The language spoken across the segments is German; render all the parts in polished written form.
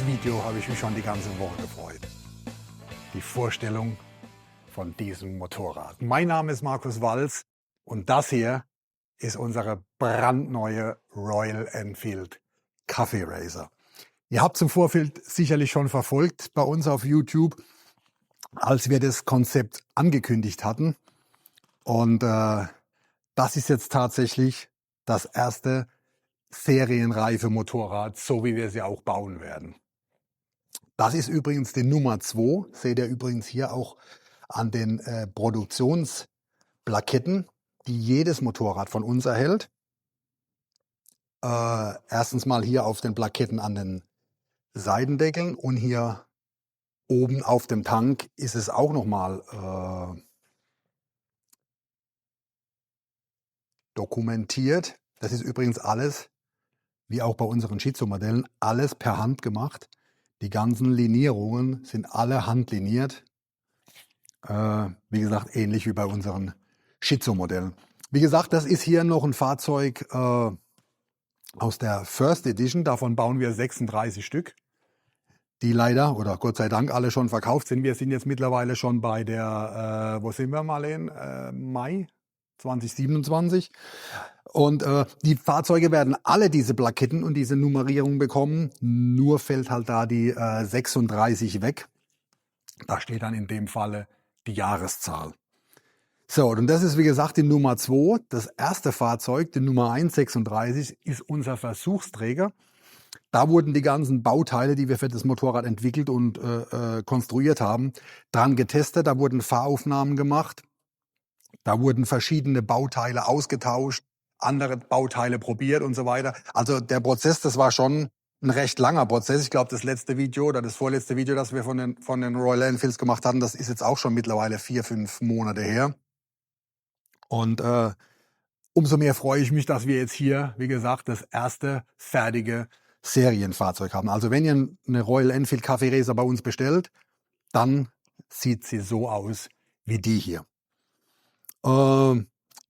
das Video habe ich mich schon die ganze Woche gefreut. Die Vorstellung von diesem Motorrad. Mein Name ist Markus Walz und das hier ist unsere brandneue Royal Enfield Cafe Racer. Ihr habt es im Vorfeld sicherlich schon verfolgt bei uns auf YouTube, als wir das Konzept angekündigt hatten. Und das ist jetzt tatsächlich das erste serienreife Motorrad, so wie wir sie auch bauen werden. Das ist übrigens die Nummer 2, seht ihr übrigens hier auch an den Produktionsplaketten, die jedes Motorrad von uns erhält. Erstens mal hier auf den Plaketten an den Seitendeckeln und hier oben auf dem Tank ist es auch nochmal dokumentiert. Das ist übrigens alles, wie auch bei unseren Shih-Tzu-Modellen, alles per Hand gemacht. Die ganzen Linierungen sind alle handliniert. Wie gesagt, ähnlich wie bei unseren Shih-Tzu-Modellen. Wie gesagt, das ist hier noch ein Fahrzeug aus der First Edition. Davon bauen wir 36 Stück, die leider oder Gott sei Dank alle schon verkauft sind. Wir sind jetzt mittlerweile schon bei der, wo sind wir, Marlene? Mai 2027. Und die Fahrzeuge werden alle diese Plaketten und diese Nummerierung bekommen. Nur fällt halt da die 36 weg. Da steht dann in dem Falle die Jahreszahl. So, und das ist wie gesagt die Nummer 2. Das erste Fahrzeug, die Nummer 136, ist unser Versuchsträger. Da wurden die ganzen Bauteile, die wir für das Motorrad entwickelt und konstruiert haben, dran getestet. Da wurden Fahraufnahmen gemacht. Da wurden verschiedene Bauteile ausgetauscht, andere Bauteile probiert und so weiter. Also der Prozess, das war schon ein recht langer Prozess. Ich glaube, das letzte Video oder das vorletzte Video, das wir von den Royal Enfields gemacht hatten, das ist jetzt auch schon mittlerweile 4-5 Monate her. Und umso mehr freue ich mich, dass wir jetzt hier, wie gesagt, das erste fertige Serienfahrzeug haben. Also wenn ihr eine Royal Enfield Cafe Racer bei uns bestellt, dann sieht sie so aus wie die hier.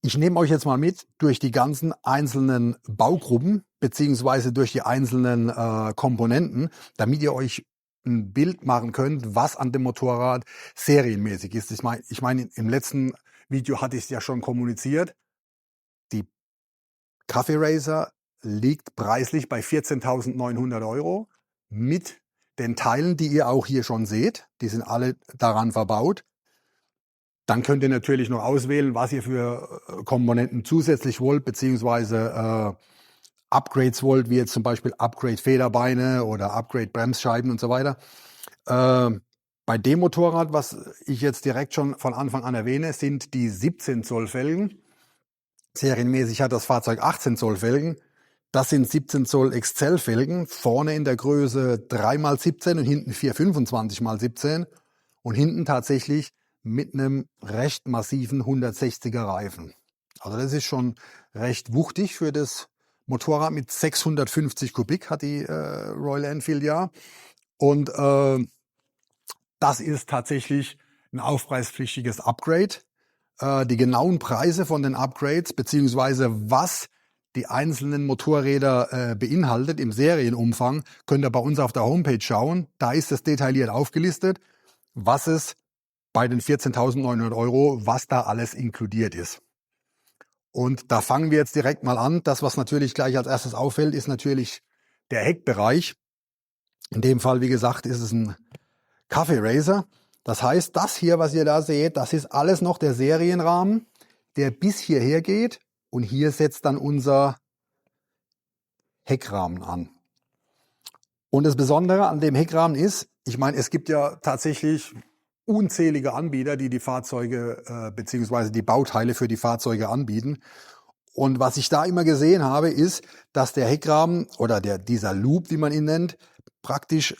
Ich nehme euch jetzt mal mit durch die ganzen einzelnen Baugruppen beziehungsweise durch die einzelnen Komponenten, damit ihr euch ein Bild machen könnt, was an dem Motorrad serienmäßig ist. Ich meine, im letzten Video hatte ich es ja schon kommuniziert. Die Cafe Racer liegt preislich bei 14.900 € mit den Teilen, die ihr auch hier schon seht. Die sind alle daran verbaut. Dann könnt ihr natürlich noch auswählen, was ihr für Komponenten zusätzlich wollt, beziehungsweise Upgrades wollt, wie jetzt zum Beispiel Upgrade Federbeine oder Upgrade Bremsscheiben und so weiter. Bei dem Motorrad, was ich jetzt direkt schon von Anfang an erwähne, sind die 17 Zoll Felgen. Serienmäßig hat das Fahrzeug 18 Zoll Felgen. Das sind 17 Zoll Excel Felgen, vorne in der Größe 3x17 und hinten 425x17 und hinten tatsächlich mit einem recht massiven 160er Reifen. Also das ist schon recht wuchtig für das Motorrad mit 650 Kubik hat die Royal Enfield ja. Und das ist tatsächlich ein aufpreispflichtiges Upgrade. Die genauen Preise von den Upgrades beziehungsweise was die einzelnen Motorräder beinhaltet im Serienumfang, könnt ihr bei uns auf der Homepage schauen. Da ist es detailliert aufgelistet, was es bei den 14.900 €, was da alles inkludiert ist. Und da fangen wir jetzt direkt mal an. Das, was natürlich gleich als erstes auffällt, ist natürlich der Heckbereich. In dem Fall, wie gesagt, ist es ein Cafe Racer. Das heißt, das hier, was ihr da seht, das ist alles noch der Serienrahmen, der bis hierher geht. Und hier setzt dann unser Heckrahmen an. Und das Besondere an dem Heckrahmen ist, ich meine, es gibt ja tatsächlich unzählige Anbieter, die die Fahrzeuge beziehungsweise die Bauteile für die Fahrzeuge anbieten. Und was ich da immer gesehen habe, ist, dass der Heckrahmen oder dieser Loop, wie man ihn nennt, praktisch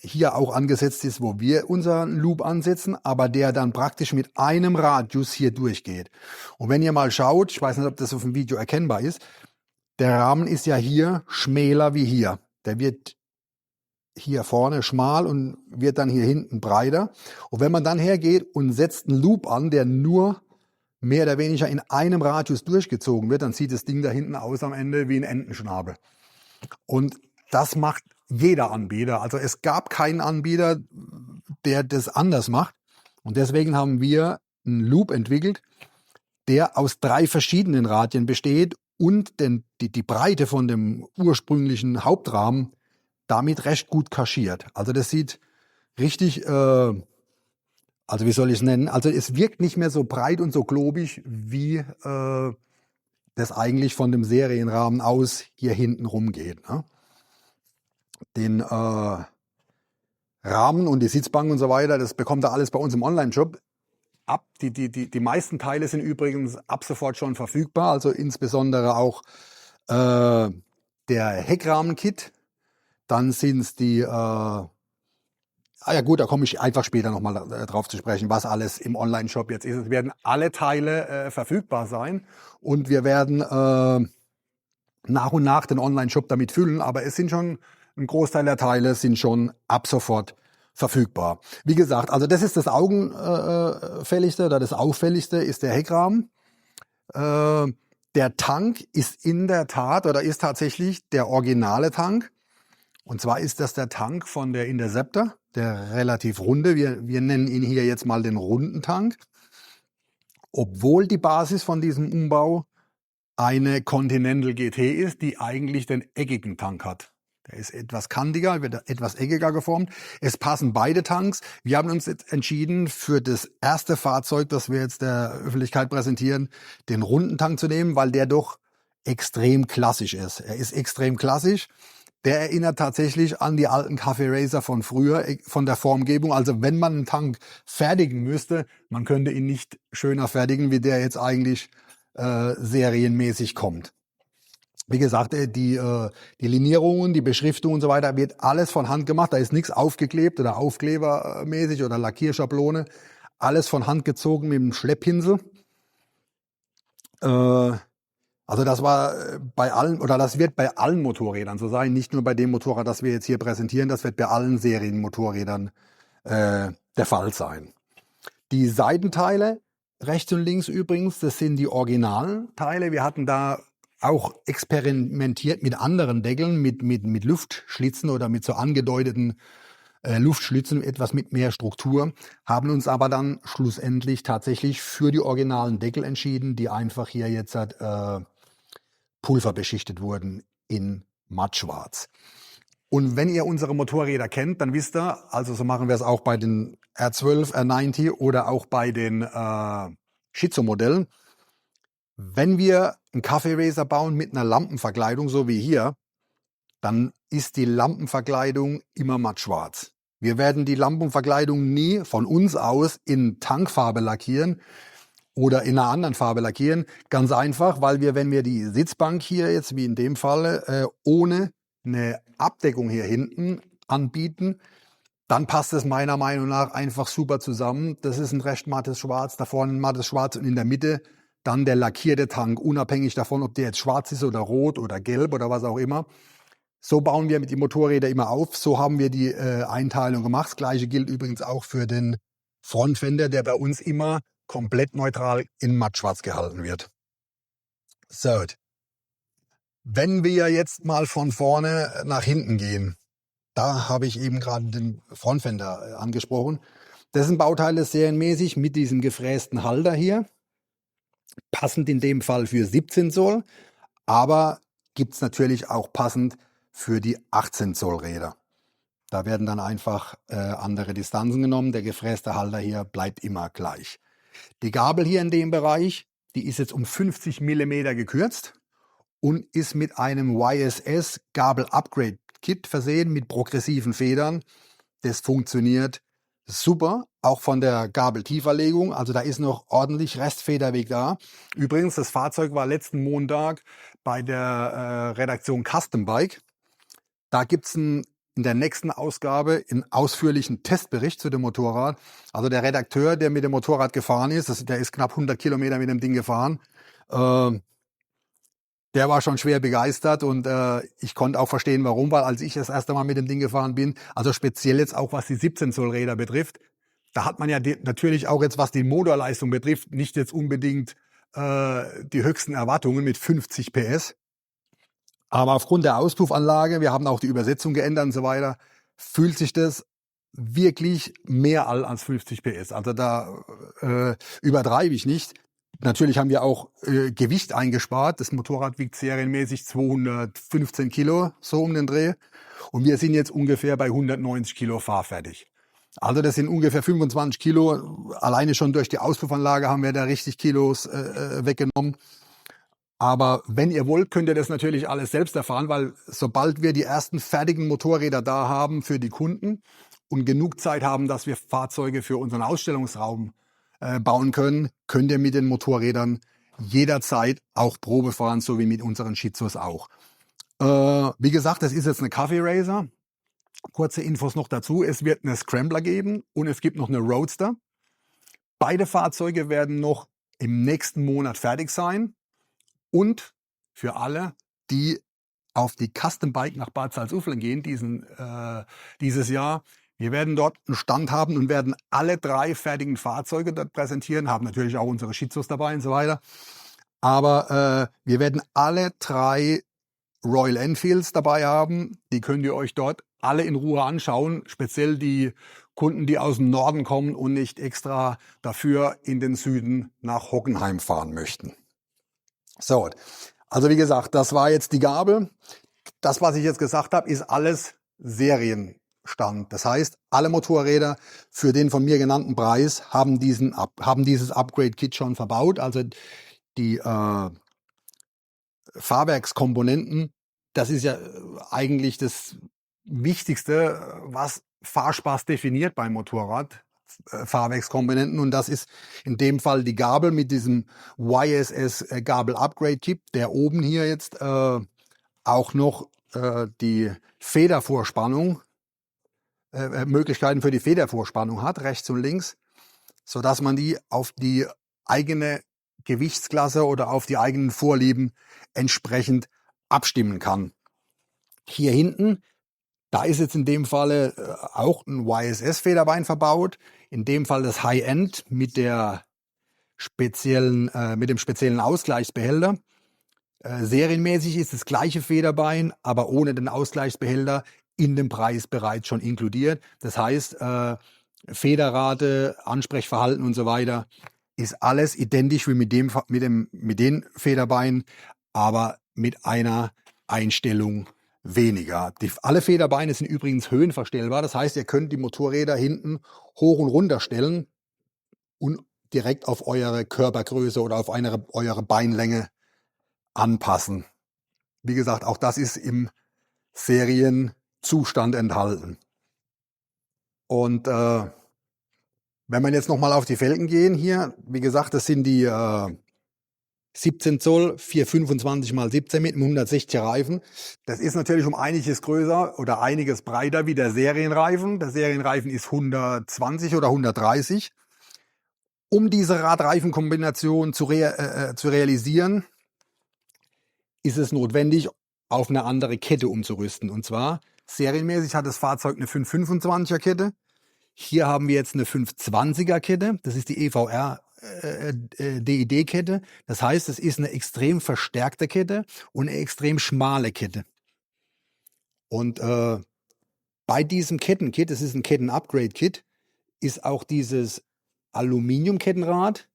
hier auch angesetzt ist, wo wir unseren Loop ansetzen, aber der dann praktisch mit einem Radius hier durchgeht. Und wenn ihr mal schaut, ich weiß nicht, ob das auf dem Video erkennbar ist, der Rahmen ist ja hier schmäler wie hier. Der wird hier vorne schmal und wird dann hier hinten breiter. Und wenn man dann hergeht und setzt einen Loop an, der nur mehr oder weniger in einem Radius durchgezogen wird, dann sieht das Ding da hinten aus am Ende wie ein Entenschnabel. Und das macht jeder Anbieter. Also es gab keinen Anbieter, der das anders macht. Und deswegen haben wir einen Loop entwickelt, der aus 3 verschiedenen Radien besteht und die Breite von dem ursprünglichen Hauptrahmen damit recht gut kaschiert. Also das sieht richtig, also wie soll ich es nennen? Also es wirkt nicht mehr so breit und so globig, wie das eigentlich von dem Serienrahmen aus hier hinten rumgeht. Ne? Den Rahmen und die Sitzbank und so weiter, das bekommt ihr alles bei uns im Online-Shop. Die meisten Teile sind übrigens ab sofort schon verfügbar, also insbesondere auch der Heckrahmen-Kit. Dann sind es die, ja gut, da komme ich einfach später nochmal drauf zu sprechen, was alles im Online-Shop jetzt ist. Es werden alle Teile verfügbar sein und wir werden nach und nach den Online-Shop damit füllen, aber es sind schon, ein Großteil der Teile sind schon ab sofort verfügbar. Wie gesagt, also das ist das augenfälligste oder das auffälligste ist der Heckrahmen. Der Tank ist in der Tat oder ist tatsächlich der originale Tank. Und zwar ist das der Tank von der Interceptor, der relativ runde. Wir nennen ihn hier jetzt mal den runden Tank. Obwohl die Basis von diesem Umbau eine Continental GT ist, die eigentlich den eckigen Tank hat. Der ist etwas kantiger, wird etwas eckiger geformt. Es passen beide Tanks. Wir haben uns jetzt entschieden, für das erste Fahrzeug, das wir jetzt der Öffentlichkeit präsentieren, den runden Tank zu nehmen, weil der doch extrem klassisch ist. Er ist extrem klassisch. Der erinnert tatsächlich an die alten Cafe Racer von früher, von der Formgebung. Also wenn man einen Tank fertigen müsste, man könnte ihn nicht schöner fertigen, wie der jetzt eigentlich serienmäßig kommt. Wie gesagt, die Linierungen, die Beschriftung und so weiter wird alles von Hand gemacht. Da ist nichts aufgeklebt oder aufklebermäßig oder Lackierschablone. Alles von Hand gezogen mit dem Schlepppinsel. Also das war bei allen oder das wird bei allen Motorrädern so sein. Nicht nur bei dem Motorrad, das wir jetzt hier präsentieren. Das wird bei allen Serienmotorrädern der Fall sein. Die Seitenteile rechts und links übrigens, das sind die Originalteile. Wir hatten da auch experimentiert mit anderen Deckeln, mit Luftschlitzen oder mit so angedeuteten Luftschlitzen, etwas mit mehr Struktur, haben uns aber dann schlussendlich tatsächlich für die originalen Deckel entschieden, die einfach hier jetzt pulverbeschichtet wurden in mattschwarz. Und wenn ihr unsere Motorräder kennt, dann wisst ihr, also so machen wir es auch bei den R12, R90 oder auch bei den Schizo-Modellen. Wenn wir einen Cafe Racer bauen mit einer Lampenverkleidung, so wie hier, dann ist die Lampenverkleidung immer mattschwarz. Wir werden die Lampenverkleidung nie von uns aus in Tankfarbe lackieren oder in einer anderen Farbe lackieren. Ganz einfach, weil wir, wenn wir die Sitzbank hier jetzt, wie in dem Fall, ohne eine Abdeckung hier hinten anbieten, dann passt es meiner Meinung nach einfach super zusammen. Das ist ein recht mattes Schwarz, da vorne ein mattes Schwarz und in der Mitte dann der lackierte Tank, unabhängig davon, ob der jetzt schwarz ist oder rot oder gelb oder was auch immer. So bauen wir mit die Motorräder immer auf. So haben wir die Einteilung gemacht. Das Gleiche gilt übrigens auch für den Frontfender, der bei uns immer komplett neutral in mattschwarz gehalten wird. So. Wenn wir jetzt mal von vorne nach hinten gehen, da habe ich eben gerade den Frontfender angesprochen. Das sind Bauteile serienmäßig mit diesem gefrästen Halter hier. Passend in dem Fall für 17 Zoll, aber gibt es natürlich auch passend für die 18 Zoll Räder. Da werden dann einfach andere Distanzen genommen. Der gefräste Halter hier bleibt immer gleich. Die Gabel hier in dem Bereich, die ist jetzt um 50 mm gekürzt und ist mit einem YSS Gabel Upgrade Kit versehen mit progressiven Federn. Das funktioniert super, auch von der Gabeltieferlegung. Also da ist noch ordentlich Restfederweg da. Übrigens, das Fahrzeug war letzten Montag bei der Redaktion Custom Bike. Da gibt es in der nächsten Ausgabe einen ausführlichen Testbericht zu dem Motorrad. Also der Redakteur, der mit dem Motorrad gefahren ist, der ist knapp 100 Kilometer mit dem Ding gefahren. Der war schon schwer begeistert und ich konnte auch verstehen, warum, weil als ich das erste Mal mit dem Ding gefahren bin, also speziell jetzt auch was die 17 Zoll Räder betrifft, da hat man ja natürlich auch jetzt, was die Motorleistung betrifft, nicht jetzt unbedingt die höchsten Erwartungen mit 50 PS. Aber aufgrund der Auspuffanlage, wir haben auch die Übersetzung geändert und so weiter, fühlt sich das wirklich mehr als 50 PS. Also da übertreibe ich nicht. Natürlich haben wir auch Gewicht eingespart. Das Motorrad wiegt serienmäßig 215 Kilo, so um den Dreh. Und wir sind jetzt ungefähr bei 190 Kilo fahrfertig. Also das sind ungefähr 25 Kilo. Alleine schon durch die Auspuffanlage haben wir da richtig Kilos weggenommen. Aber wenn ihr wollt, könnt ihr das natürlich alles selbst erfahren, weil sobald wir die ersten fertigen Motorräder da haben für die Kunden und genug Zeit haben, dass wir Fahrzeuge für unseren Ausstellungsraum bauen können, könnt ihr mit den Motorrädern jederzeit auch Probe fahren, so wie mit unseren Shizus auch. Wie gesagt, das ist jetzt eine Cafe Racer. Kurze Infos noch dazu. Es wird eine Scrambler geben und es gibt noch eine Roadster. Beide Fahrzeuge werden noch im nächsten Monat fertig sein. Und für alle, die auf die Custom Bike nach Bad Salzuflen gehen dieses Jahr, wir werden dort einen Stand haben und werden alle 3 fertigen Fahrzeuge dort präsentieren, haben natürlich auch unsere Shizus dabei und so weiter. Aber wir werden alle 3 Royal Enfields dabei haben. Die könnt ihr euch dort alle in Ruhe anschauen. Speziell die Kunden, die aus dem Norden kommen und nicht extra dafür in den Süden nach Hockenheim fahren möchten. So, also wie gesagt, das war jetzt die Gabel. Das, was ich jetzt gesagt habe, ist alles Serienstand. Das heißt, alle Motorräder für den von mir genannten Preis haben dieses Upgrade-Kit schon verbaut. Also die Fahrwerkskomponenten, das ist ja eigentlich das Wichtigste, was Fahrspaß definiert beim Motorrad. Fahrwerkskomponenten, und das ist in dem Fall die Gabel mit diesem YSS Gabel Upgrade Kit, der oben hier jetzt auch noch die Federvorspannung, Möglichkeiten für die Federvorspannung hat, rechts und links, so dass man die auf die eigene Gewichtsklasse oder auf die eigenen Vorlieben entsprechend abstimmen kann. Hier hinten, da ist jetzt in dem Falle auch ein YSS-Federbein verbaut. In dem Fall das High-End mit dem speziellen Ausgleichsbehälter. Serienmäßig ist das gleiche Federbein, aber ohne den Ausgleichsbehälter in dem Preis bereits schon inkludiert. Das heißt, Federrate, Ansprechverhalten und so weiter ist alles identisch wie mit den Federbeinen, aber mit einer Einstellung weniger. Alle Federbeine sind übrigens höhenverstellbar. Das heißt, ihr könnt die Motorräder hinten hoch und runter stellen und direkt auf eure Körpergröße oder auf eure Beinlänge anpassen. Wie gesagt, auch das ist im Serienzustand enthalten. Und wenn wir jetzt nochmal auf die Felgen gehen hier, wie gesagt, das sind die 17 Zoll, 425 x 17 mit einem 160er Reifen. Das ist natürlich um einiges größer oder einiges breiter wie der Serienreifen. Der Serienreifen ist 120 oder 130. Um diese Rad-Reifen-Kombination zu realisieren, ist es notwendig, auf eine andere Kette umzurüsten. Und zwar, serienmäßig hat das Fahrzeug eine 525er Kette. Hier haben wir jetzt eine 520er Kette. Das ist die EVR DID-Kette. Das heißt, es ist eine extrem verstärkte Kette und eine extrem schmale Kette. Und bei diesem Kettenkit, das ist ein Ketten-Upgrade-Kit, ist auch dieses Aluminium-Kettenrad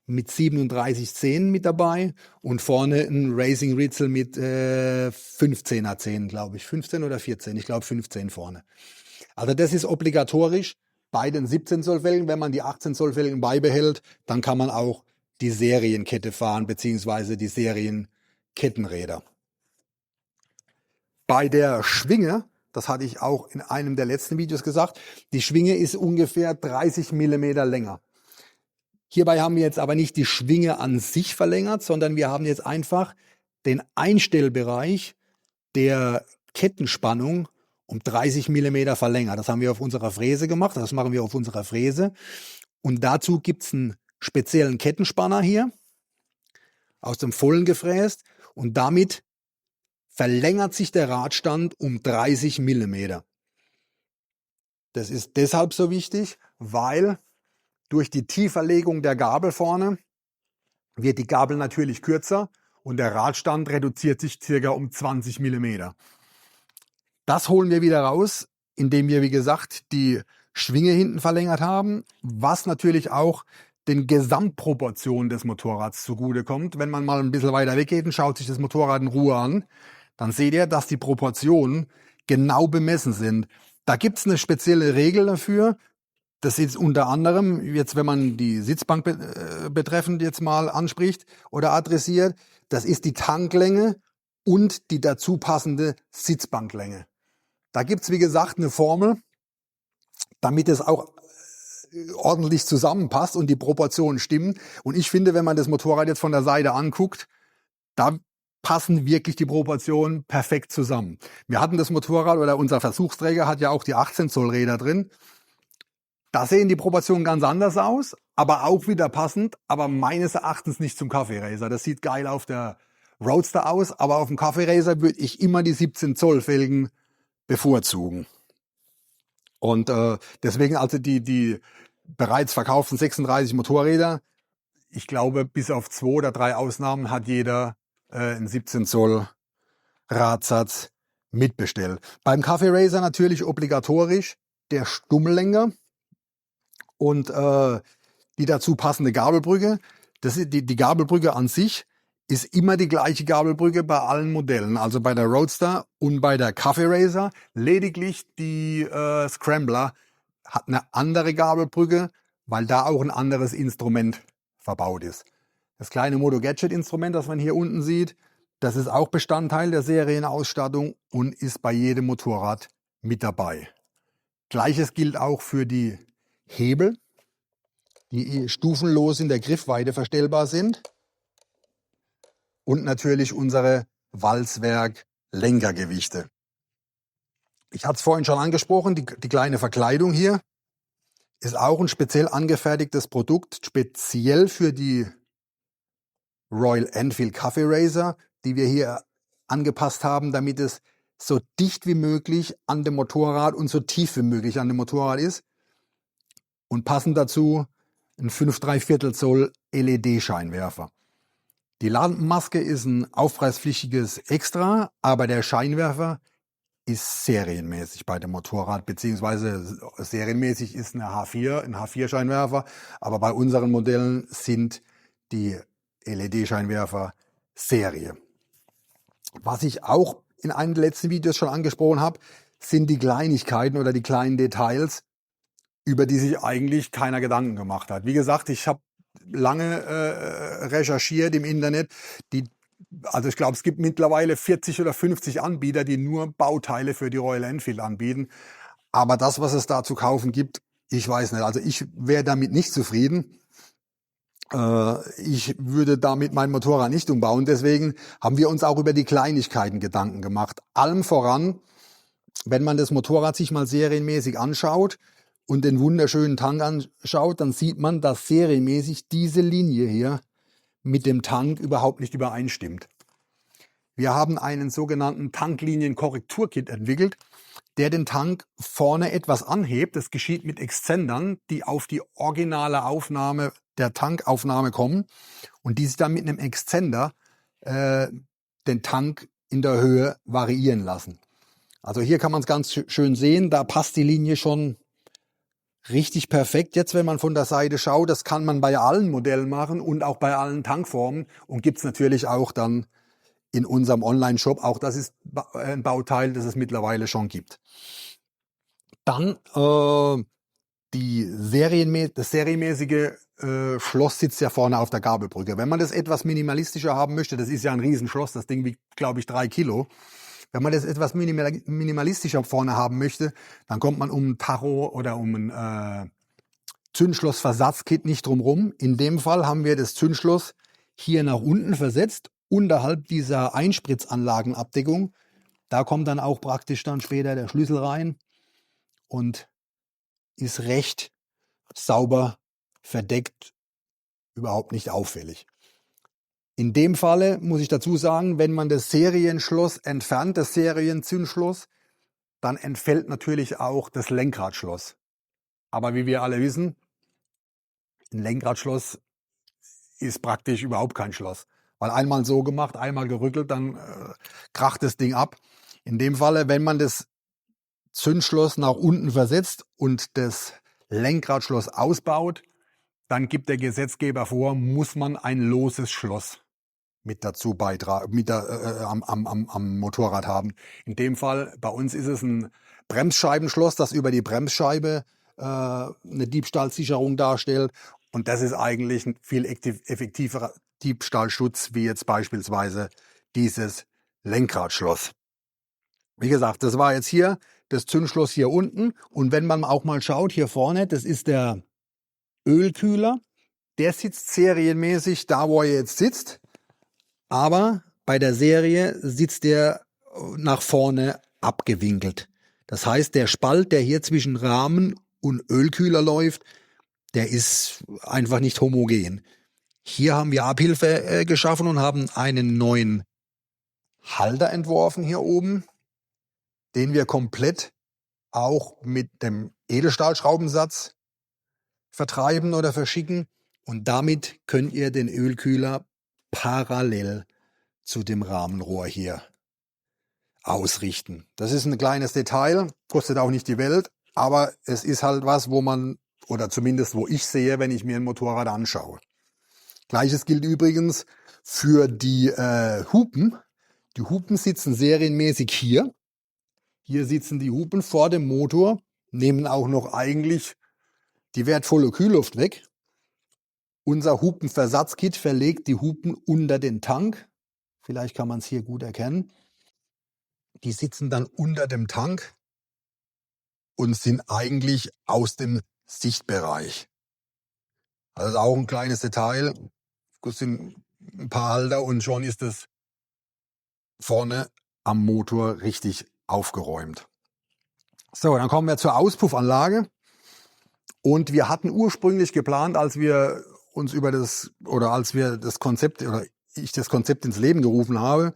mit 37 Zähnen mit dabei und vorne ein Racing Ritzel mit 15er Zähnen, glaube ich. 15 oder 14? Ich glaube 15 vorne. Also das ist obligatorisch bei den 17 Zoll Felgen. Wenn man die 18 Zoll Felgen beibehält, dann kann man auch die Serienkette fahren, beziehungsweise die Serienkettenräder. Bei der Schwinge, das hatte ich auch in einem der letzten Videos gesagt, die Schwinge ist ungefähr 30 mm länger. Hierbei haben wir jetzt aber nicht die Schwinge an sich verlängert, sondern wir haben jetzt einfach den Einstellbereich der Kettenspannung um 30 mm verlängert. Das haben wir auf unserer Fräse gemacht, das machen wir auf unserer Fräse. Und dazu gibt es einen speziellen Kettenspanner hier, aus dem Vollen gefräst, und damit verlängert sich der Radstand um 30 mm. Das ist deshalb so wichtig, weil durch die Tieferlegung der Gabel vorne wird die Gabel natürlich kürzer und der Radstand reduziert sich circa um 20 Millimeter. Das holen wir wieder raus, indem wir, wie gesagt, die Schwinge hinten verlängert haben, was natürlich auch den Gesamtproportionen des Motorrads zugutekommt. Wenn man mal ein bisschen weiter weggeht und schaut sich das Motorrad in Ruhe an, dann seht ihr, dass die Proportionen genau bemessen sind. Da gibt es eine spezielle Regel dafür. Das ist unter anderem, jetzt wenn man die Sitzbank betreffend jetzt mal anspricht oder adressiert, das ist die Tanklänge und die dazu passende Sitzbanklänge. Da gibt es, wie gesagt, eine Formel, damit es auch ordentlich zusammenpasst und die Proportionen stimmen. Und ich finde, wenn man das Motorrad jetzt von der Seite anguckt, da passen wirklich die Proportionen perfekt zusammen. Wir hatten das Motorrad, oder unser Versuchsträger hat ja auch die 18 Zoll Räder drin. Da sehen die Proportionen ganz anders aus, aber auch wieder passend, aber meines Erachtens nicht zum Cafe Racer. Das sieht geil auf der Roadster aus, aber auf dem Cafe Racer würde ich immer die 17 Zoll Felgen bevorzugen. Und deswegen also die bereits verkauften 36 Motorräder, ich glaube, bis auf 2 oder 3 Ausnahmen hat jeder einen 17 Zoll Radsatz mitbestellt. Beim Cafe Racer natürlich obligatorisch der Stummlenker und die dazu passende Gabelbrücke. Das ist die Gabelbrücke an sich ist immer die gleiche Gabelbrücke bei allen Modellen, also bei der Roadster und bei der Cafe Racer. Lediglich die Scrambler hat eine andere Gabelbrücke, weil da auch ein anderes Instrument verbaut ist. Das kleine Moto Gadget Instrument, das man hier unten sieht, das ist auch Bestandteil der Serienausstattung und ist bei jedem Motorrad mit dabei. Gleiches gilt auch für die Hebel, die stufenlos in der Griffweite verstellbar sind. Und natürlich unsere Walzwerk-Lenkergewichte. Ich hatte es vorhin schon angesprochen, die kleine Verkleidung hier ist auch ein speziell angefertigtes Produkt, speziell für die Royal Enfield Cafe Racer, die wir hier angepasst haben, damit es so dicht wie möglich an dem Motorrad und so tief wie möglich an dem Motorrad ist. Und passend dazu ein 5,75 Zoll LED-Scheinwerfer. Die Lampenmaske ist ein aufpreispflichtiges Extra, aber der Scheinwerfer ist serienmäßig bei dem Motorrad, beziehungsweise serienmäßig ist ein H4-Scheinwerfer, aber bei unseren Modellen sind die LED-Scheinwerfer Serie. Was ich auch in einem der letzten Videos schon angesprochen habe, sind die Kleinigkeiten oder die kleinen Details, über die sich eigentlich keiner Gedanken gemacht hat. Wie gesagt, ich habe lange recherchiert im Internet. Also ich glaube, es gibt mittlerweile 40 oder 50 Anbieter, die nur Bauteile für die Royal Enfield anbieten. Aber das, was es da zu kaufen gibt, ich weiß nicht. Also ich wäre damit nicht zufrieden. Ich würde damit mein Motorrad nicht umbauen. Deswegen haben wir uns auch über die Kleinigkeiten Gedanken gemacht. Allem voran, wenn man das Motorrad sich mal serienmäßig anschaut und den wunderschönen Tank anschaut, dann sieht man, dass serienmäßig diese Linie hier mit dem Tank überhaupt nicht übereinstimmt. Wir haben einen sogenannten Tanklinien-Korrekturkit entwickelt, der den Tank vorne etwas anhebt. Das geschieht mit Exzendern, die auf die originale Aufnahme der Tankaufnahme kommen und die sich dann mit einem Exzender den Tank in der Höhe variieren lassen. Also hier kann man es ganz schön sehen, da passt die Linie schon richtig perfekt. Jetzt, wenn man von der Seite schaut, das kann man bei allen Modellen machen und auch bei allen Tankformen und gibt es natürlich auch dann in unserem Online-Shop. Auch das ist ein Bauteil, das es mittlerweile schon gibt. Dann das serienmäßige Schloss sitzt ja vorne auf der Gabelbrücke. Wenn man das etwas minimalistischer haben möchte, das ist ja ein Riesenschloss, das Ding wiegt, glaube ich, 3 Kilo. Wenn man das etwas minimalistischer vorne haben möchte, dann kommt man um ein Tacho oder um ein Zündschlossversatzkit nicht drumherum. In dem Fall haben wir das Zündschloss hier nach unten versetzt, unterhalb dieser Einspritzanlagenabdeckung. Da kommt dann auch praktisch dann später der Schlüssel rein und ist recht sauber verdeckt, überhaupt nicht auffällig. In dem Falle muss ich dazu sagen, wenn man das Serienschloss entfernt, das Serienzündschloss, dann entfällt natürlich auch das Lenkradschloss. Aber wie wir alle wissen, ein Lenkradschloss ist praktisch überhaupt kein Schloss, Weil einmal so gemacht, einmal gerückelt, dann kracht das Ding ab. In dem Falle, wenn man das Zündschloss nach unten versetzt und das Lenkradschloss ausbaut, dann gibt der Gesetzgeber vor, muss man ein loses Schloss mit dazu beitragen, am Motorrad haben. In dem Fall, bei uns ist es ein Bremsscheibenschloss, das über die Bremsscheibe eine Diebstahlsicherung darstellt. Und das ist eigentlich ein viel effektiverer Diebstahlschutz, wie jetzt beispielsweise dieses Lenkradschloss. Wie gesagt, das war jetzt hier das Zündschloss hier unten. Und wenn man auch mal schaut, hier vorne, das ist der Ölkühler. Der sitzt serienmäßig da, wo er jetzt sitzt. Aber bei der Serie sitzt der nach vorne abgewinkelt. Das heißt, der Spalt, der hier zwischen Rahmen und Ölkühler läuft, der ist einfach nicht homogen. Hier haben wir Abhilfe geschaffen und haben einen neuen Halter entworfen hier oben, den wir komplett auch mit dem Edelstahlschraubensatz vertreiben oder verschicken. Und damit könnt ihr den Ölkühler parallel zu dem Rahmenrohr hier ausrichten. Das ist ein kleines Detail, kostet auch nicht die Welt, aber es ist halt was, wo man, oder zumindest wo ich sehe, wenn ich mir ein Motorrad anschaue. Gleiches gilt übrigens für die Hupen. Die Hupen sitzen serienmäßig hier. Hier sitzen die Hupen vor dem Motor, nehmen auch noch eigentlich die wertvolle Kühlluft weg. Unser Hupenversatzkit verlegt die Hupen unter den Tank. Vielleicht kann man es hier gut erkennen. Die sitzen dann unter dem Tank und sind eigentlich aus dem Sichtbereich. Also auch ein kleines Detail. Das sind ein paar Halter und schon ist es vorne am Motor richtig aufgeräumt. So, dann kommen wir zur Auspuffanlage. Und wir hatten ursprünglich geplant, als wir uns als wir das Konzept oder ich das Konzept ins Leben gerufen habe,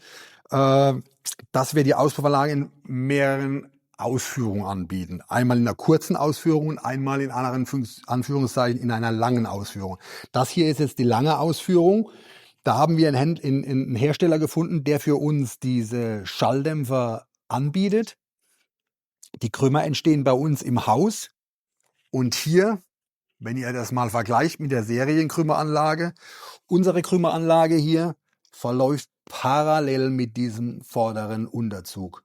dass wir die Auspuffanlage in mehreren Ausführungen anbieten. Einmal in einer kurzen Ausführung und einmal in anderen Anführungszeichen in einer langen Ausführung. Das hier ist jetzt die lange Ausführung. Da haben wir einen Hersteller gefunden, der für uns diese Schalldämpfer anbietet. Die Krümmer entstehen bei uns im Haus. Und hier, wenn ihr das mal vergleicht mit der Serienkrümmeranlage, unsere Krümmeranlage hier verläuft parallel mit diesem vorderen Unterzug.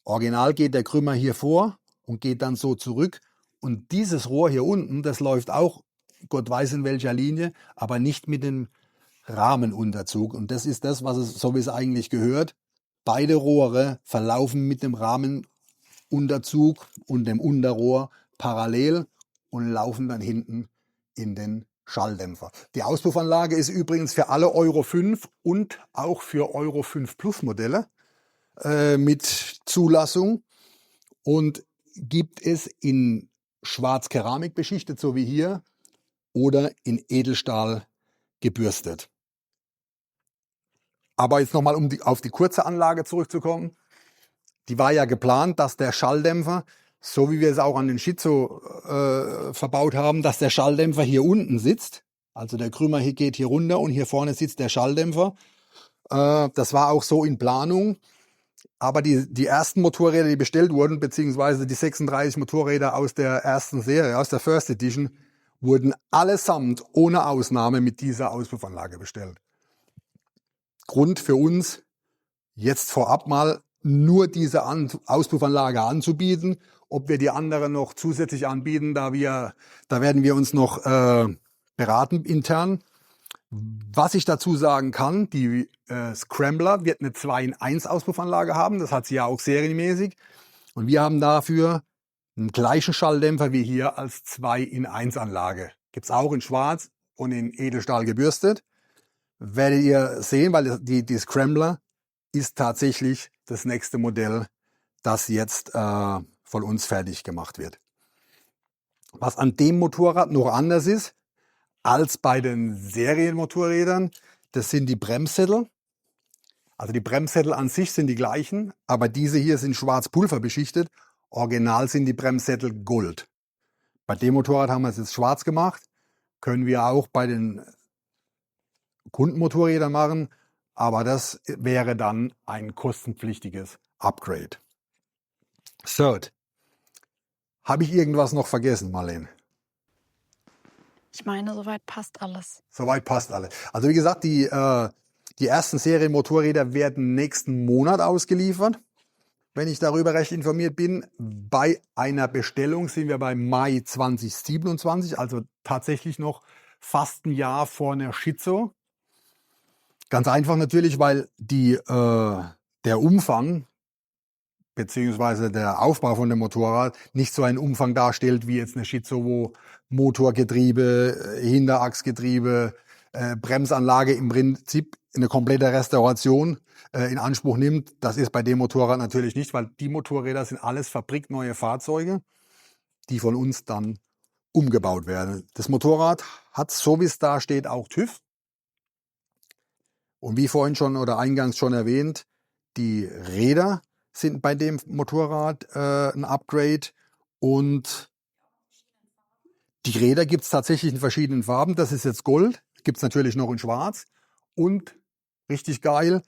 Original geht der Krümmer hier vor und geht dann so zurück. Und dieses Rohr hier unten, das läuft auch, Gott weiß in welcher Linie, aber nicht mit dem Rahmenunterzug. Und das ist das, so wie es eigentlich gehört. Beide Rohre verlaufen mit dem Rahmenunterzug und dem Unterrohr parallel und laufen dann hinten in den Schalldämpfer. Die Auspuffanlage ist übrigens für alle Euro 5 und auch für Euro 5 Plus Modelle mit Zulassung und gibt es in Schwarz-Keramik beschichtet, so wie hier, oder in Edelstahl gebürstet. Aber jetzt nochmal, auf die kurze Anlage zurückzukommen. Die war ja geplant, dass der Schalldämpfer, so wie wir es auch an den Shizu verbaut haben, dass der Schalldämpfer hier unten sitzt. Also der Krümmer hier geht hier runter und hier vorne sitzt der Schalldämpfer. Das war auch so in Planung. Aber die ersten Motorräder, die bestellt wurden, beziehungsweise die 36 Motorräder aus der ersten Serie, aus der First Edition, wurden allesamt ohne Ausnahme mit dieser Auspuffanlage bestellt. Grund für uns, jetzt vorab mal nur diese Auspuffanlage anzubieten. Ob wir die anderen noch zusätzlich anbieten, da werden wir uns noch beraten intern. Was ich dazu sagen kann, die Scrambler wird eine 2-in-1 Auspuffanlage haben. Das hat sie ja auch serienmäßig. Und wir haben dafür einen gleichen Schalldämpfer wie hier als 2-in-1 Anlage. Gibt es auch in Schwarz und in Edelstahl gebürstet. Werdet ihr sehen, weil die Scrambler ist tatsächlich das nächste Modell, das jetzt von uns fertig gemacht wird. Was an dem Motorrad noch anders ist als bei den Serienmotorrädern, das sind die Bremssättel. Also die Bremssättel an sich sind die gleichen, aber diese hier sind schwarz-pulver beschichtet. Original sind die Bremssättel Gold. Bei dem Motorrad haben wir es jetzt schwarz gemacht. Können wir auch bei den Kundenmotorrädern machen, aber das wäre dann ein kostenpflichtiges Upgrade. Third. Habe ich irgendwas noch vergessen, Marlene? Ich meine, soweit passt alles. Soweit passt alles. Also wie gesagt, die ersten Serienmotorräder werden nächsten Monat ausgeliefert, wenn ich darüber recht informiert bin. Bei einer Bestellung sind wir bei Mai 2027, also tatsächlich noch fast ein Jahr vor einer Shitzo. Ganz einfach natürlich, weil der Umfang beziehungsweise der Aufbau von dem Motorrad nicht so einen Umfang darstellt wie jetzt eine Shitzo, wo Motorgetriebe, Hinterachsgetriebe, Bremsanlage im Prinzip eine komplette Restauration in Anspruch nimmt. Das ist bei dem Motorrad natürlich nicht, weil die Motorräder sind alles fabrikneue Fahrzeuge, die von uns dann umgebaut werden. Das Motorrad hat, so wie es da steht, auch TÜV. Und wie vorhin schon oder eingangs schon erwähnt, die Räder sind bei dem Motorrad ein Upgrade und die Räder gibt es tatsächlich in verschiedenen Farben. Das ist jetzt Gold, gibt es natürlich noch in Schwarz und richtig geil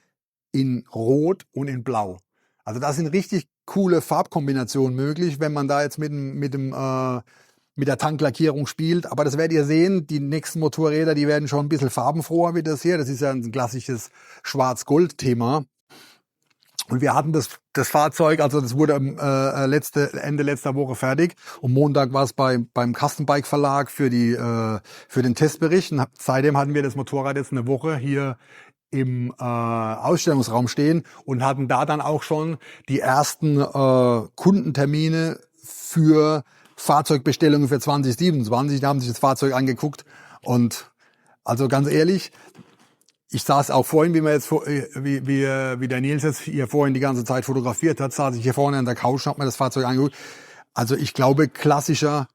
in Rot und in Blau. Also da sind richtig coole Farbkombinationen möglich, wenn man da jetzt mit der Tanklackierung spielt. Aber das werdet ihr sehen, die nächsten Motorräder, die werden schon ein bisschen farbenfroher wie das hier. Das ist ja ein klassisches Schwarz-Gold-Thema. Und wir hatten das Fahrzeug, also das wurde Ende letzter Woche fertig. Und Montag war es beim Kastenbike Verlag für den Testbericht. Und seitdem hatten wir das Motorrad jetzt eine Woche hier im Ausstellungsraum stehen und hatten da dann auch schon die ersten Kundentermine für Fahrzeugbestellungen für 2027. Da haben sich das Fahrzeug angeguckt und also ganz ehrlich, ich saß auch vorhin, wie der Nils jetzt hier vorhin die ganze Zeit fotografiert hat, saß ich hier vorne an der Couch und hab mir das Fahrzeug angeguckt. Also ich glaube, klassischer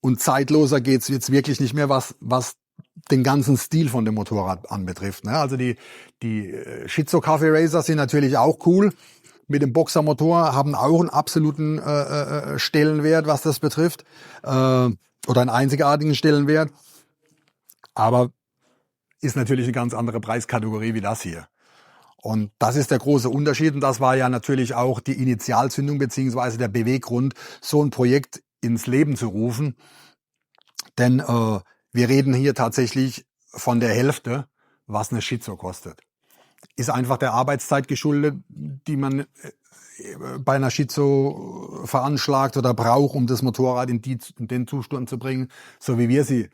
und zeitloser geht's jetzt wirklich nicht mehr, was den ganzen Stil von dem Motorrad anbetrifft. Ne? Also die Shitzo Cafe Racer sind natürlich auch cool. Mit dem Boxermotor haben auch einen absoluten Stellenwert, was das betrifft. Oder einen einzigartigen Stellenwert. Aber ist natürlich eine ganz andere Preiskategorie wie das hier. Und das ist der große Unterschied. Und das war ja natürlich auch die Initialzündung beziehungsweise der Beweggrund, so ein Projekt ins Leben zu rufen. Denn wir reden hier tatsächlich von der Hälfte, was eine Shitzo kostet. Ist einfach der Arbeitszeit geschuldet, die man bei einer Shitzo veranschlagt oder braucht, um das Motorrad in den Zustand zu bringen, so wie wir sie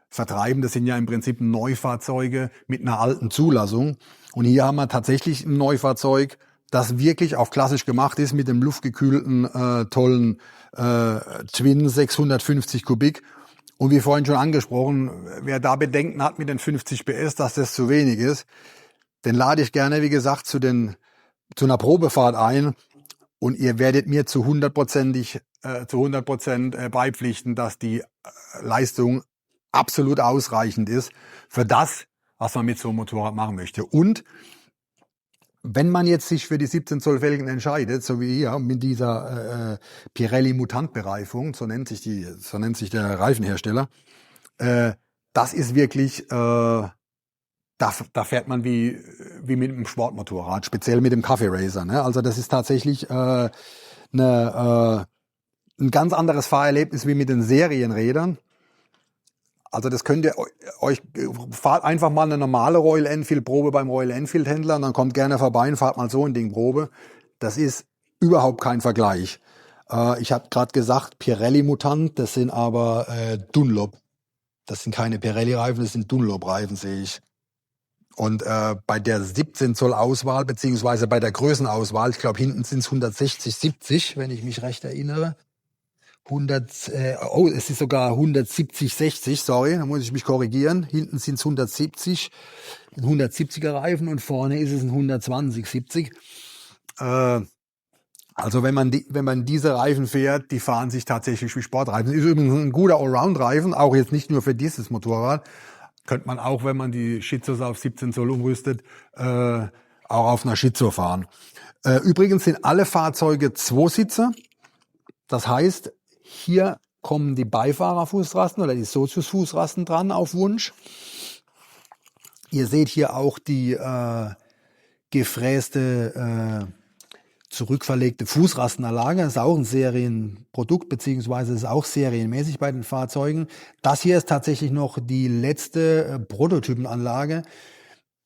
vertreiben. Das sind ja im Prinzip Neufahrzeuge mit einer alten Zulassung. Und hier haben wir tatsächlich ein Neufahrzeug, das wirklich auf klassisch gemacht ist mit dem luftgekühlten, tollen Twin 650 Kubik. Und wie vorhin schon angesprochen, wer da Bedenken hat mit den 50 PS, dass das zu wenig ist, den lade ich gerne, wie gesagt, zu einer Probefahrt ein. Und ihr werdet mir zu 100% beipflichten, dass die Leistung absolut ausreichend ist für das, was man mit so einem Motorrad machen möchte. Und wenn man jetzt sich für die 17 Zoll Felgen entscheidet, so wie hier mit dieser Pirelli Mutant Bereifung, so nennt sich der Reifenhersteller, das ist wirklich, da fährt man wie mit einem Sportmotorrad, speziell mit dem Cafe Racer. Ne? Also das ist tatsächlich ein ganz anderes Fahrerlebnis wie mit den Serienrädern. Also das könnt ihr euch, fahrt einfach mal eine normale Royal Enfield Probe beim Royal Enfield Händler und dann kommt gerne vorbei und fahrt mal so ein Ding Probe. Das ist überhaupt kein Vergleich. Ich habe gerade gesagt, Pirelli Mutant, das sind aber Dunlop. Das sind keine Pirelli-Reifen, das sind Dunlop-Reifen, sehe ich. Und bei der 17 Zoll Auswahl, beziehungsweise bei der Größenauswahl, ich glaube hinten sind es 160/70, wenn ich mich recht erinnere. Es ist sogar 170/60, sorry, da muss ich mich korrigieren. Hinten sind es 170, ein 170er Reifen und vorne ist es ein 120/70. Also wenn man diese Reifen fährt, die fahren sich tatsächlich wie Sportreifen. Ist übrigens ein guter Allround-Reifen, auch jetzt nicht nur für dieses Motorrad. Könnte man auch, wenn man die Shitzos auf 17 Zoll umrüstet, auch auf einer Shitzo fahren. Übrigens sind alle Fahrzeuge Zweisitzer. Das heißt, hier kommen die Beifahrerfußrasten oder die Sozius-Fußrasten dran auf Wunsch. Ihr seht hier auch die gefräste, zurückverlegte Fußrastenanlage. Das ist auch ein Serienprodukt, beziehungsweise ist auch serienmäßig bei den Fahrzeugen. Das hier ist tatsächlich noch die letzte Prototypenanlage.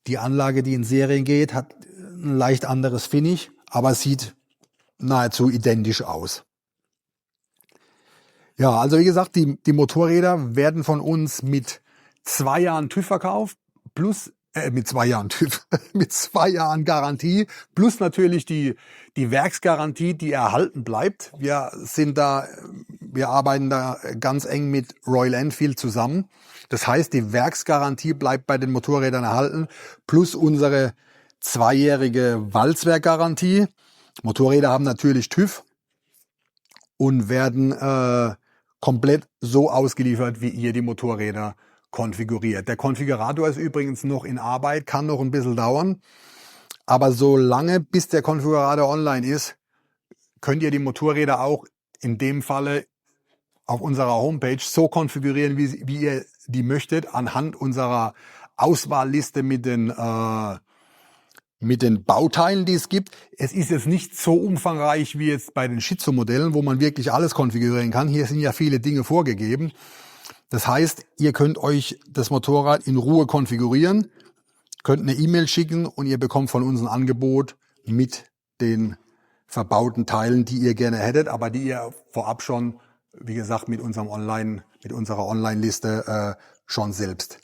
Die Anlage, die in Serien geht, hat ein leicht anderes Finish, aber sieht nahezu identisch aus. Ja, also wie gesagt, die Motorräder werden von uns mit 2 Jahren TÜV verkauft, plus mit 2 Jahren TÜV, mit 2 Jahren Garantie, plus natürlich die Werksgarantie, die erhalten bleibt. Wir arbeiten da ganz eng mit Royal Enfield zusammen. Das heißt, die Werksgarantie bleibt bei den Motorrädern erhalten, plus unsere 2-jährige Walzwerkgarantie. Motorräder haben natürlich TÜV und werden komplett so ausgeliefert, wie ihr die Motorräder konfiguriert. Der Konfigurator ist übrigens noch in Arbeit, kann noch ein bisschen dauern. Aber so lange, bis der Konfigurator online ist, könnt ihr die Motorräder auch in dem Falle auf unserer Homepage so konfigurieren, wie ihr die möchtet, anhand unserer Auswahlliste mit den Bauteilen, die es gibt. Es ist jetzt nicht so umfangreich wie jetzt bei den Shitsu-Modellen, wo man wirklich alles konfigurieren kann. Hier sind ja viele Dinge vorgegeben. Das heißt, ihr könnt euch das Motorrad in Ruhe konfigurieren, könnt eine E-Mail schicken und ihr bekommt von uns ein Angebot mit den verbauten Teilen, die ihr gerne hättet, aber die ihr vorab schon, wie gesagt, mit unserer Online-Liste schon selbst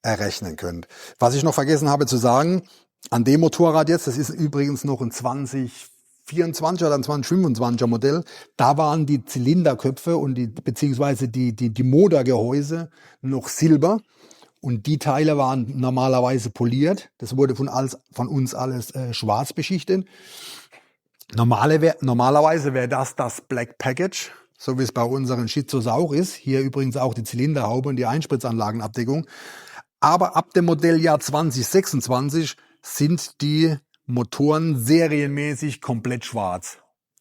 errechnen könnt. Was ich noch vergessen habe zu sagen, an dem Motorrad jetzt, das ist übrigens noch ein 2024 oder ein 2025er Modell, da waren die Zylinderköpfe und beziehungsweise die Motorgehäuse noch silber und die Teile waren normalerweise poliert. Das wurde von uns alles schwarz beschichtet. Normalerweise wäre das Black Package, so wie es bei unseren Shitsus auch ist. Hier übrigens auch die Zylinderhaube und die Einspritzanlagenabdeckung. Aber ab dem Modelljahr 2026 sind die Motoren serienmäßig komplett schwarz.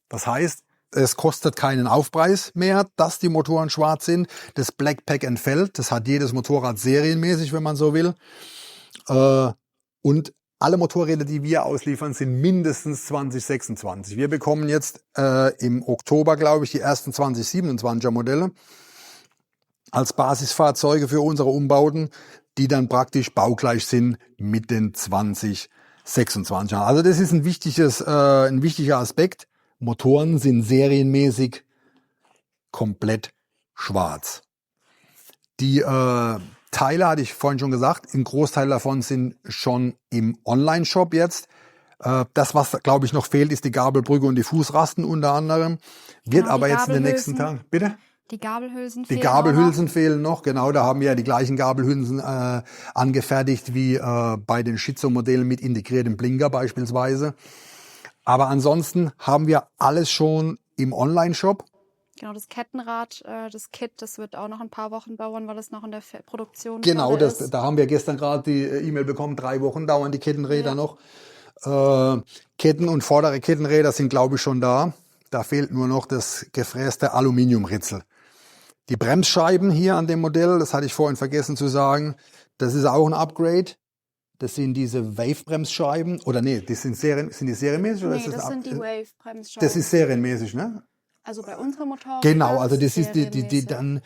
Das heißt, es kostet keinen Aufpreis mehr, dass die Motoren schwarz sind. Das Black Pack entfällt. Das hat jedes Motorrad serienmäßig, wenn man so will. Und alle Motorräder, die wir ausliefern, sind mindestens 2026. Wir bekommen jetzt im Oktober, glaube ich, die ersten 2027er Modelle als Basisfahrzeuge für unsere Umbauten, die dann praktisch baugleich sind mit den 2026er. Also das ist ein wichtiger Aspekt. Motoren sind serienmäßig komplett schwarz. Die Teile, hatte ich vorhin schon gesagt, ein Großteil davon sind schon im Online-Shop jetzt. Das, was, glaube ich, noch fehlt, ist die Gabelbrücke und die Fußrasten unter anderem. Wird aber jetzt in den nächsten Tagen... Bitte? Die Gabelhülsen fehlen. Die Gabelhülsen fehlen noch, genau. Da haben wir ja die gleichen Gabelhülsen angefertigt wie bei den Shitsu-Modellen mit integriertem Blinker beispielsweise. Aber ansonsten haben wir alles schon im Online-Shop. Genau, das Kettenrad, das Kit, das wird auch noch ein paar Wochen dauern, weil es noch in der Produktion genau, ist. Da haben wir gestern gerade die E-Mail bekommen, 3 Wochen dauern die Kettenräder noch. Ketten und vordere Kettenräder sind, glaube ich, schon da. Da fehlt nur noch das gefräste Aluminiumritzel. Die Bremsscheiben hier an dem Modell, das hatte ich vorhin vergessen zu sagen, das ist auch ein Upgrade. Das sind diese Wave-Bremsscheiben. Oder nee, sind die serienmäßig? Oder nee, ist das sind die Wave-Bremsscheiben. Das ist serienmäßig, ne? Also bei unseren Motoren. Genau, also das ist die dann,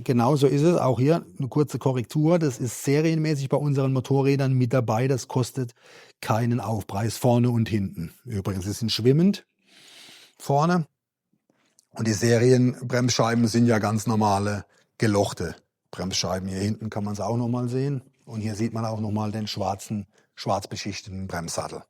genau so ist es. Auch hier eine kurze Korrektur. Das ist serienmäßig bei unseren Motorrädern mit dabei. Das kostet keinen Aufpreis vorne und hinten. Übrigens, sie sind schwimmend vorne. Und die Serienbremsscheiben sind ja ganz normale gelochte Bremsscheiben. Hier hinten kann man es auch nochmal sehen. Und hier sieht man auch nochmal den schwarz beschichteten Bremssattel.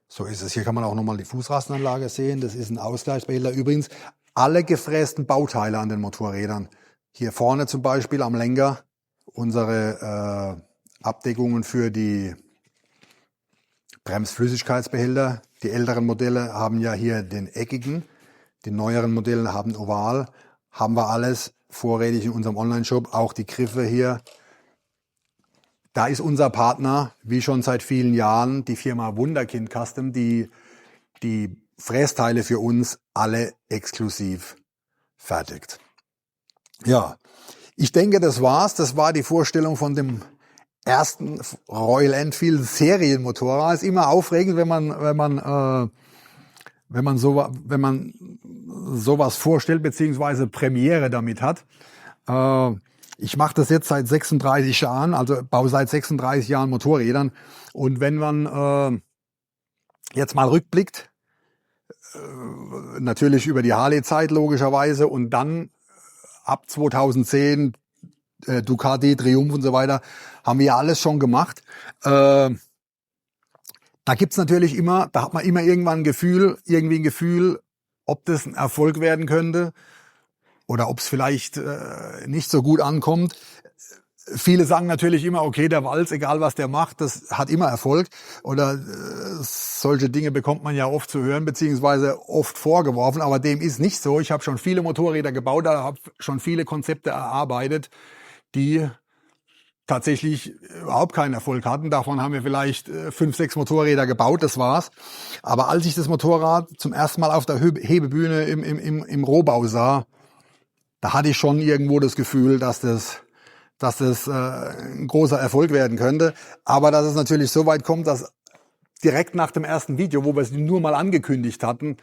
So ist es. Hier kann man auch nochmal die Fußrastenanlage sehen. Das ist ein Ausgleichsbehälter. Übrigens, alle gefrästen Bauteile an den Motorrädern. Hier vorne zum Beispiel am Lenker unsere Abdeckungen für die Bremsflüssigkeitsbehälter. Die älteren Modelle haben ja hier den eckigen. Die neueren Modelle haben oval. Haben wir alles vorrätig in unserem Online-Shop. Auch die Griffe hier. Da ist unser Partner, wie schon seit vielen Jahren, die Firma Wunderkind Custom, die Frästeile für uns alle exklusiv fertigt. Ja, ich denke, das war's. Das war die Vorstellung von dem ersten Royal Enfield Serienmotorrad. Ist immer aufregend, wenn man sowas vorstellt, beziehungsweise Premiere damit hat. Ich mache das jetzt seit 36 Jahren, also baue seit 36 Jahren Motorrädern. Und wenn man jetzt mal rückblickt, natürlich über die Harley-Zeit logischerweise und dann ab 2010 Ducati, Triumph und so weiter, haben wir ja alles schon gemacht. Da gibt's natürlich immer, da hat man immer irgendwann irgendwie ein Gefühl, ob das ein Erfolg werden könnte oder ob es vielleicht nicht so gut ankommt. Viele sagen natürlich immer, okay, der Walz, egal was der macht, das hat immer Erfolg. Oder solche Dinge bekommt man ja oft zu hören, beziehungsweise oft vorgeworfen. Aber dem ist nicht so. Ich habe schon viele Motorräder gebaut, da habe schon viele Konzepte erarbeitet, die tatsächlich überhaupt keinen Erfolg hatten. Davon haben wir vielleicht 5, 6 Motorräder gebaut, das war's. Aber als ich das Motorrad zum ersten Mal auf der Hebebühne im Rohbau sah, da hatte ich schon irgendwo das Gefühl, dass das ein großer Erfolg werden könnte. Aber dass es natürlich so weit kommt, dass direkt nach dem ersten Video, wo wir es nur mal angekündigt hatten,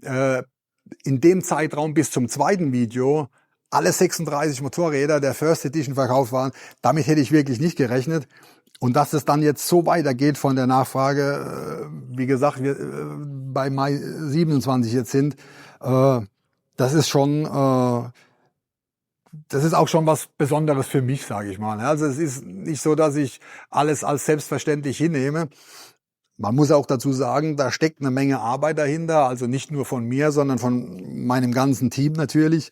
in dem Zeitraum bis zum zweiten Video alle 36 Motorräder der First Edition verkauft waren, damit hätte ich wirklich nicht gerechnet. Und dass es dann jetzt so weitergeht von der Nachfrage, wie gesagt, wir bei Mai 27 jetzt sind, das ist schon... Das ist auch schon was Besonderes für mich, sage ich mal. Also es ist nicht so, dass ich alles als selbstverständlich hinnehme. Man muss auch dazu sagen, da steckt eine Menge Arbeit dahinter. Also nicht nur von mir, sondern von meinem ganzen Team natürlich.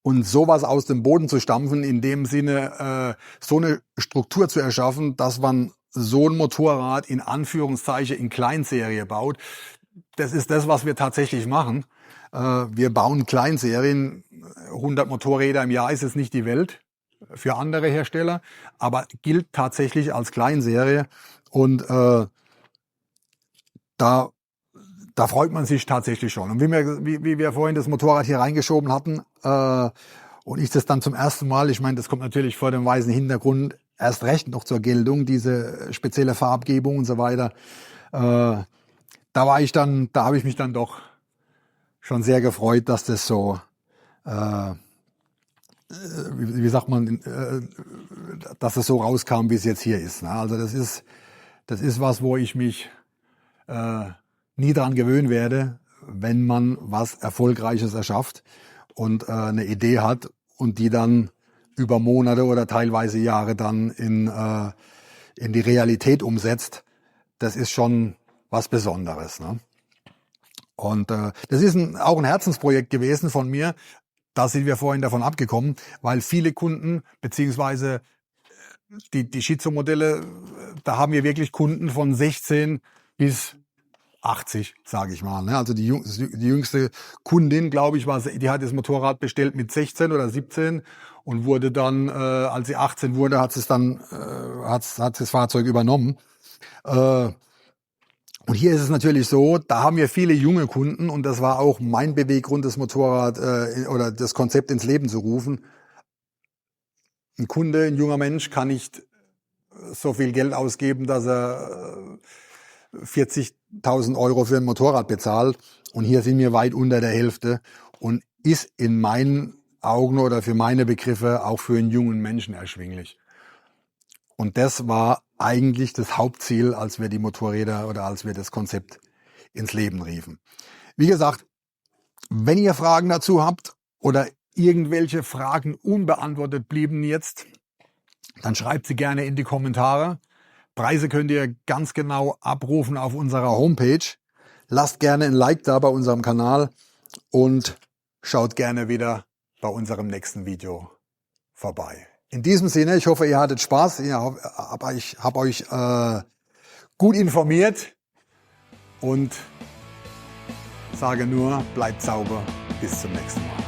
Und sowas aus dem Boden zu stampfen, in dem Sinne so eine Struktur zu erschaffen, dass man so ein Motorrad in Anführungszeichen in Kleinserie baut, das ist das, was wir tatsächlich machen. Wir bauen Kleinserien. 100 Motorräder im Jahr ist es nicht die Welt für andere Hersteller, aber gilt tatsächlich als Kleinserie. Und da freut man sich tatsächlich schon. Und wie wir vorhin das Motorrad hier reingeschoben hatten und ich das dann zum ersten Mal, ich meine, das kommt natürlich vor dem weißen Hintergrund erst recht noch zur Geltung, diese spezielle Farbgebung und so weiter. Da habe ich mich dann doch schon sehr gefreut, dass das so, wie sagt man, dass es so rauskam, wie es jetzt hier ist. Ne? Also das ist was, wo ich mich nie dran gewöhnen werde, wenn man was Erfolgreiches erschafft und eine Idee hat und die dann über Monate oder teilweise Jahre dann in die Realität umsetzt. Das ist schon was Besonderes. Ne? Und das ist auch ein Herzensprojekt gewesen von mir. Da sind wir vorhin davon abgekommen, weil viele Kunden, beziehungsweise die Shitzo-Modelle, da haben wir wirklich Kunden von 16 bis 80, sage ich mal. Also die jüngste Kundin, glaube ich, die hat das Motorrad bestellt mit 16 oder 17 und wurde dann, als sie 18 wurde, hat das Fahrzeug übernommen. Und hier ist es natürlich so, da haben wir viele junge Kunden und das war auch mein Beweggrund, das Motorrad oder das Konzept ins Leben zu rufen. Ein Kunde, ein junger Mensch kann nicht so viel Geld ausgeben, dass er 40.000 Euro für ein Motorrad bezahlt. Und hier sind wir weit unter der Hälfte und ist in meinen Augen oder für meine Begriffe auch für einen jungen Menschen erschwinglich. Und das war eigentlich das Hauptziel, als wir die Motorräder oder als wir das Konzept ins Leben riefen. Wie gesagt, wenn ihr Fragen dazu habt oder irgendwelche Fragen unbeantwortet blieben jetzt, dann schreibt sie gerne in die Kommentare. Preise könnt ihr ganz genau abrufen auf unserer Homepage. Lasst gerne ein Like da bei unserem Kanal und schaut gerne wieder bei unserem nächsten Video vorbei. In diesem Sinne, ich hoffe, ihr hattet Spaß. Ich habe euch gut informiert und sage nur, bleibt sauber. Bis zum nächsten Mal.